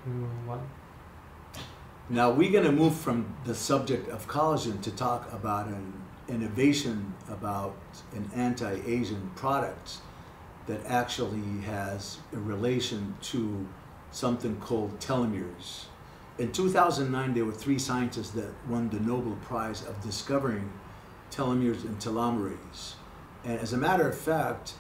One. Now we're going to move from the subject of collagen to talk about an innovation about an anti-aging product that actually has a relation to something called telomeres. In 2009, there were 3 scientists that won the Nobel Prize of discovering telomeres and telomerase. And as a matter of fact,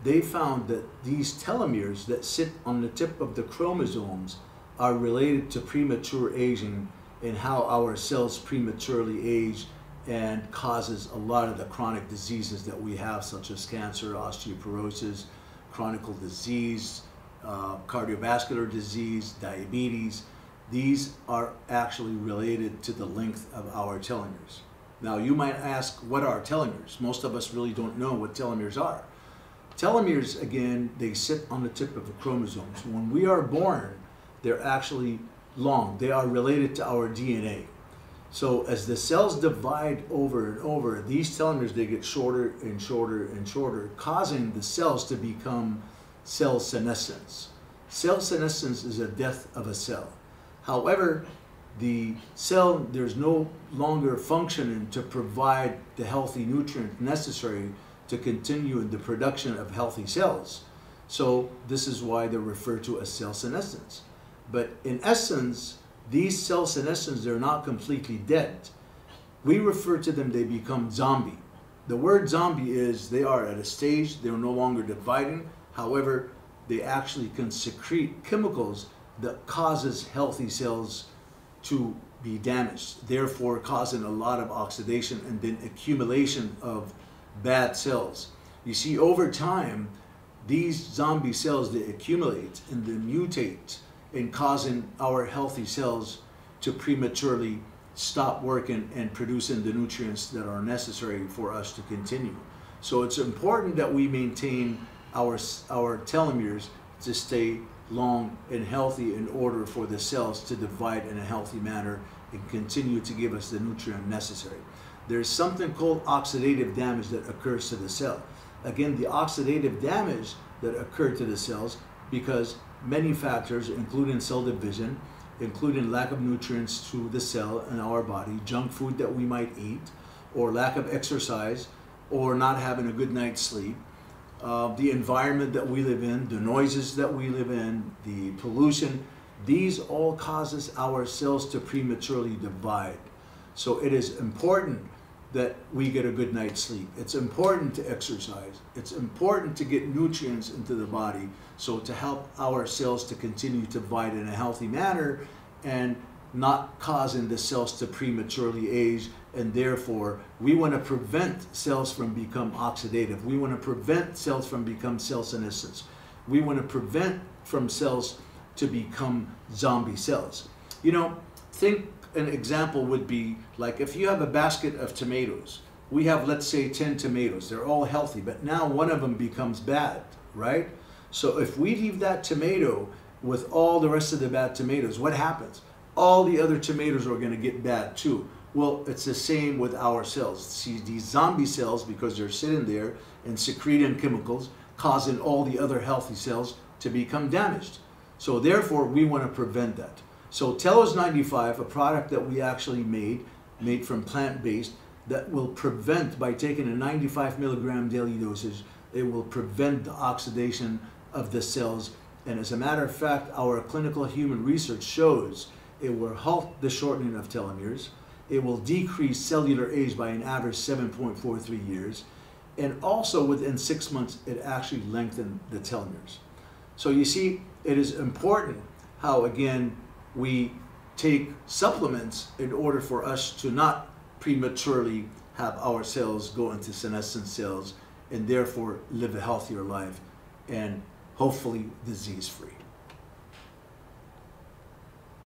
they found that these telomeres that sit on the tip of the chromosomes are related to premature aging and how our cells prematurely age and causes a lot of the chronic diseases that we have, such as cancer, osteoporosis, chronic disease, cardiovascular disease, diabetes. These are actually related to the length of our telomeres. Now you might ask, what are telomeres? Most of us really don't know what telomeres are. Telomeres, again, they sit on the tip of the chromosomes. When we are born, they're actually long. They are related to our DNA. So as the cells divide over and over, these telomeres, they get shorter and shorter and shorter, causing the cells to become cell senescence. Cell senescence is a death of a cell. However, the cell, there's no longer functioning to provide the healthy nutrient necessary to continue in the production of healthy cells. So this is why they're referred to as cell senescence. But in essence, these cell senescence, they're not completely dead. We refer to them, they become zombie. The word zombie is they are at a stage, they're no longer dividing. However, they actually can secrete chemicals that causes healthy cells to be damaged, therefore causing a lot of oxidation and then accumulation of bad cells. You see, over time, these zombie cells, they accumulate and then mutate and causing our healthy cells to prematurely stop working and producing the nutrients that are necessary for us to continue. So it's important that we maintain our telomeres to stay long and healthy in order for the cells to divide in a healthy manner and continue to give us the nutrient necessary. There's something called oxidative damage that occurs to the cell. Again, the oxidative damage that occurred to the cells because many factors, including cell division, including lack of nutrients to the cell in our body, junk food that we might eat, or lack of exercise, or not having a good night's sleep, the environment that we live in, the noises that we live in, the pollution, these all causes our cells to prematurely divide. So it is important that we get a good night's sleep. It's important to exercise. It's important to get nutrients into the body so to help our cells to continue to divide in a healthy manner and not causing the cells to prematurely age, and therefore we want to prevent cells from become oxidative. We want to prevent cells from become cell senescence. We want to prevent from cells to become zombie cells. You know, think an example would be like if you have a basket of tomatoes. We have, let's say, 10 tomatoes. They're all healthy, but now one of them becomes bad, right? So if we leave that tomato with all the rest of the bad tomatoes, what happens? All the other tomatoes are going to get bad too. Well, it's the same with our cells. See, these zombie cells, because they're sitting there and secreting chemicals, causing all the other healthy cells to become damaged. So therefore, we want to prevent that. So Telos 95, a product that we actually made from plant-based, that will prevent, by taking a 95 milligram daily dosage, it will prevent the oxidation of the cells. And as a matter of fact, our clinical human research shows it will halt the shortening of telomeres. It will decrease cellular age by an average 7.43 years. And also within 6 months, it actually lengthened the telomeres. So you see, it is important how, again, we take supplements in order for us to not prematurely have our cells go into senescent cells and therefore live a healthier life and hopefully disease-free.